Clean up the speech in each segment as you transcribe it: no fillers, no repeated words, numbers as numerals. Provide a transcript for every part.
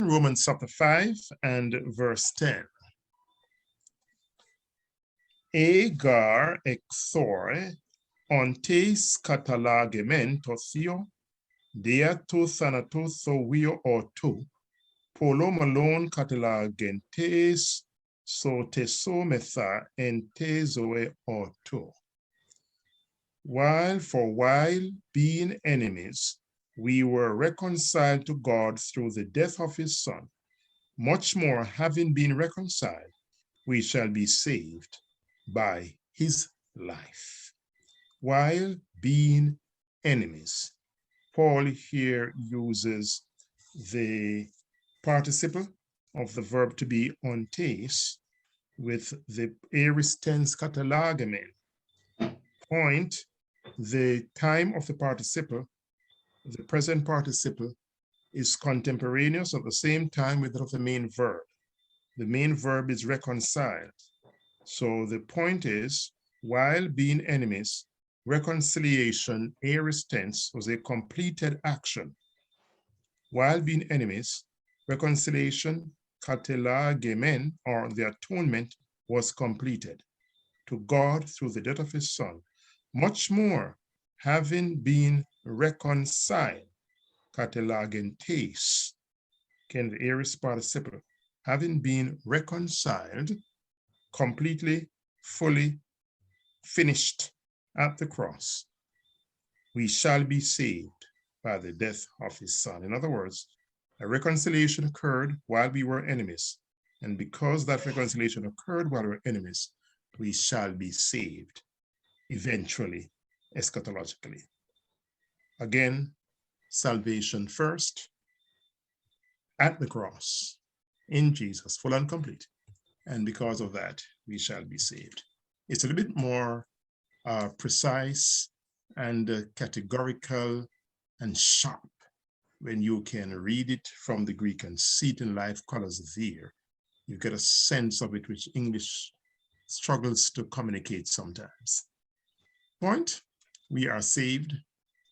Romans chapter 5 and verse 10. Agar exore ontes catalagementosio dia tu sanatoso wio ortu polo malone catalagentes so tesometha entezoe ortu. While being enemies, we were reconciled to God through the death of his Son. Much more, having been reconciled, we shall be saved by his life. While being enemies, Paul here uses the participle of the verb to be ontes with the aorist tense catalagemen. Point, the time of the participle, the present participle, is contemporaneous at the same time with that of the main verb. The main verb is reconciled. So the point is, while being enemies, reconciliation, aorist tense, was a completed action. While being enemies, reconciliation, katelagemen, or the atonement, was completed to God through the death of his Son. Much more, having been reconciled, katelagentes, can the aorist participle, having been reconciled, completely, fully finished at the cross, we shall be saved by the death of his Son. In other words, a reconciliation occurred while we were enemies. And because that reconciliation occurred while we were enemies, we shall be saved eventually, eschatologically. Again, salvation first at the cross in Jesus, full and complete. And because of that, we shall be saved. It's a little bit more precise and categorical and sharp when you can read it from the Greek and see it in live colors there. You get a sense of it, which English struggles to communicate sometimes. Point, we are saved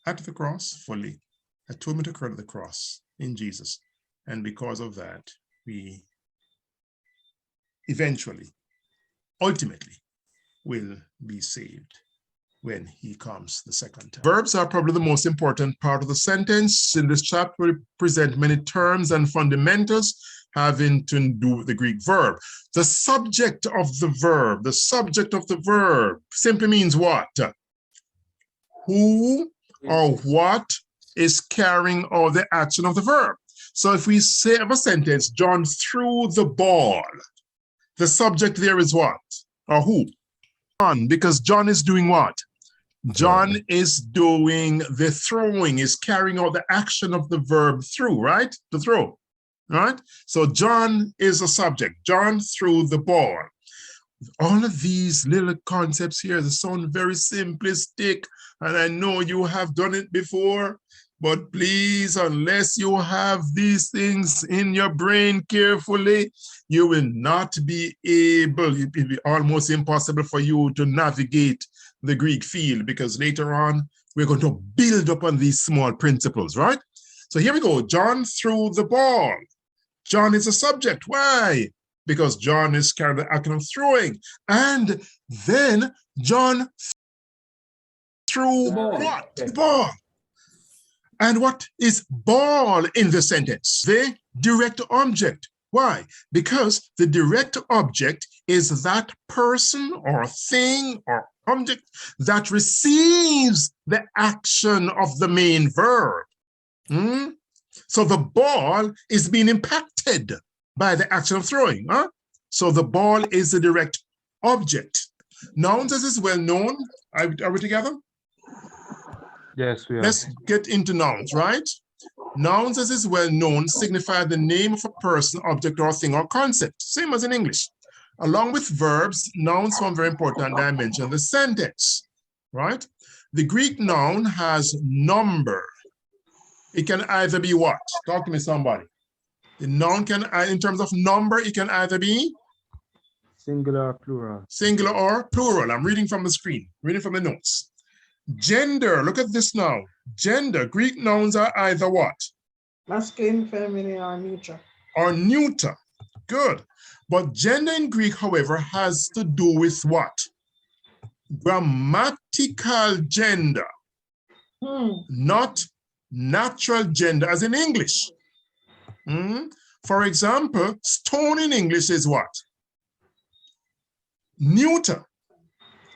at the cross fully. Atonement occurred at the cross in Jesus. And because of that, we eventually, ultimately, will be saved when he comes the second time. Verbs are probably the most important part of the sentence. In this chapter, we present many terms and fundamentals having to do with the Greek verb. The subject of the verb simply means what? Who or what is carrying out the action of the verb. So if we say of a sentence, John threw the ball, the subject there is what? Or who? John, because John is doing what? John is doing the throwing, is carrying out the action of the verb threw, right? To throw, right? So John is a subject. John threw the ball. All of these little concepts here, they sound very simplistic, and I know you have done it before, but please, unless you have these things in your brain carefully, you will not be able, it will be almost impossible for you to navigate the Greek field, because later on, we're going to build upon these small principles, right? So here we go. John threw the ball. John is a subject. Why? Because John is carrying the action of throwing. And then John threw what? The ball. And what is ball in the sentence? The direct object. Why? Because the direct object is that person or thing or object that receives the action of the main verb. So the ball is being impacted by the action of throwing. So the ball is the direct object. Nouns, as is well known. Are we together? Yes, we are. Let's get into nouns, right? Nouns, as is well known, signify the name of a person, object, or thing, or concept, same as in English. Along with verbs, nouns form very important dimension of the sentence, right? The Greek noun has number. It can either be what? Talk to me, somebody. The noun can, in terms of number, it can either be singular or plural. Singular or plural. I'm reading from the screen, reading from the notes. Gender, look at this now. Gender, Greek nouns are either what? Masculine, feminine, or neutral. or neuter. Good. But gender in Greek, however, has to do with what? Grammatical gender, not natural gender as in English. For example, stone in English is what? Neuter.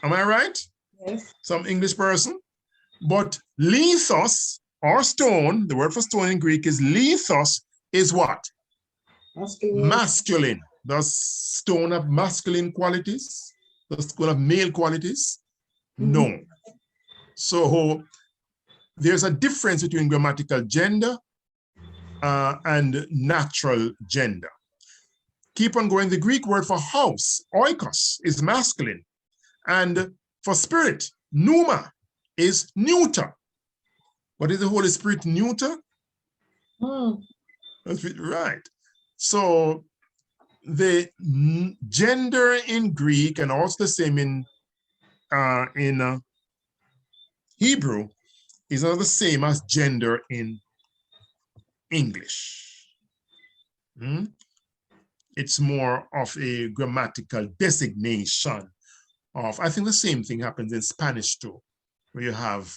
Am I right? Yes. Some English person. But lithos or stone, the word for stone in Greek is lithos, is what? Masculine. Masculine. Does stone have masculine qualities? Does stone have male qualities? No. So there's a difference between grammatical gender and natural gender. Keep on going. The Greek word for house, oikos, is masculine. And for spirit, pneuma, is neuter. What is the Holy Spirit neuter? That's right. So the gender in Greek and also the same in Hebrew is not the same as gender in English. It's more of a grammatical designation of, I think the same thing happens in Spanish too, where you have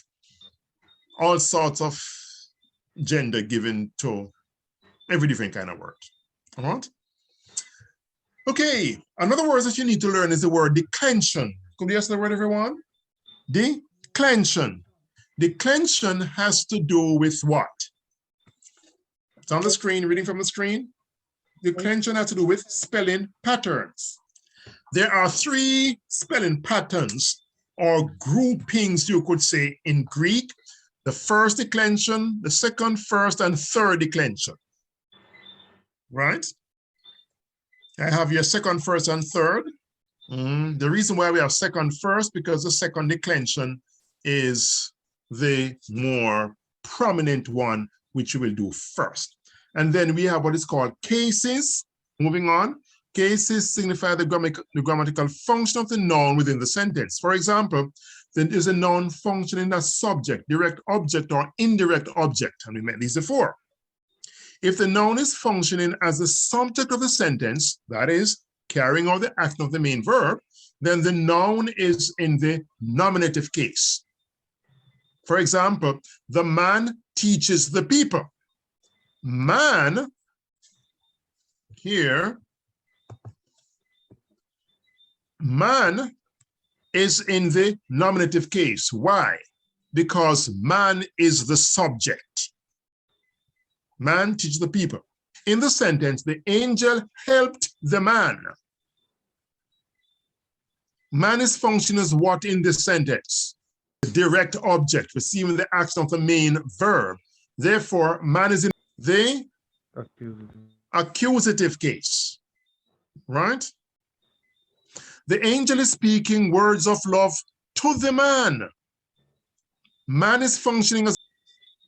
all sorts of gender given to every different kind of word. All right? Okay, another word that you need to learn is the word declension. Could you ask the word, everyone? Declension. Declension has to do with what? It's on the screen, reading from the screen. Declension has to do with spelling patterns. There are 3 spelling patterns or groupings, you could say, in Greek. The first declension, the second, first, and third declension. Right? I have your second, first, and third. The reason why we have second, first, because the second declension is the more prominent one, which you will do first. And then we have what is called cases. Moving on. Cases signify the grammatical function of the noun within the sentence. For example, there is a noun functioning as subject, direct object, or indirect object. And we met these before. If the noun is functioning as the subject of the sentence, that is, carrying out the action of the main verb, then the noun is in the nominative case. For example, the man teaches the people. Man, here, man is in the nominative case. Why? Because man is the subject. Man teaches the people. In the sentence, the angel helped the man. Man is functioning as what in this sentence? The direct object, receiving the action of the main verb. Therefore, man is in the accusative case, right? The angel is speaking words of love to the man. Man is functioning as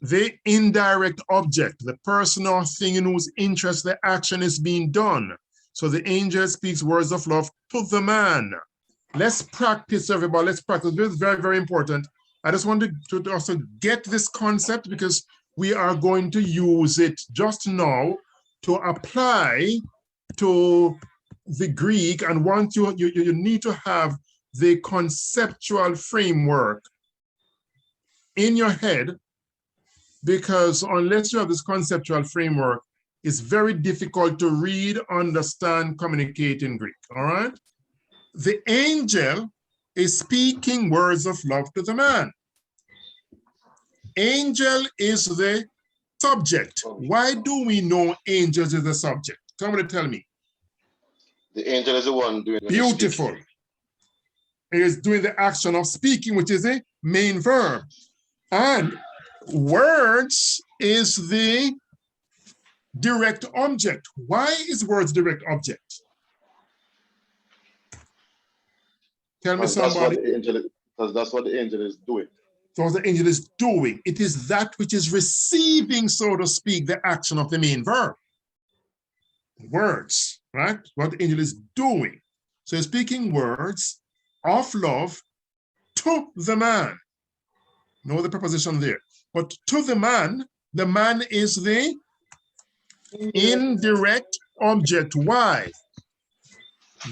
the indirect object, the person or thing in whose interest the action is being done. So the angel speaks words of love to the man. Let's practice, everybody. Let's practice. This is very, very important. I just wanted to also get this concept because we are going to use it just now to apply to the Greek. And once you need to have the conceptual framework in your head, because unless you have this conceptual framework, it's very difficult to read, understand, communicate in Greek, all right? The angel is speaking words of love to the man. Angel is the subject. Why do we know angels is the subject? Somebody tell me. The angel is the one doing the Beautiful. It is doing the action of speaking, which is the main verb. And words is the direct object. Why is words direct object? Tell me somebody. Because that's what the angel is doing. So what the angel is doing, it is that which is receiving, so to speak, the action of the main verb. Words, right? What the angel is doing. So he's speaking words of love to the man. Know the preposition there. But to the man is the Indirect object. Why?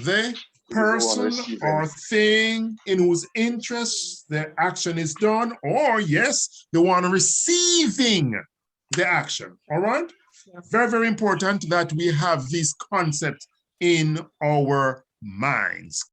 The person receiving. or thing in whose interest the action is done, or yes, the one receiving the action. All right? Very, very important that we have these concepts in our minds.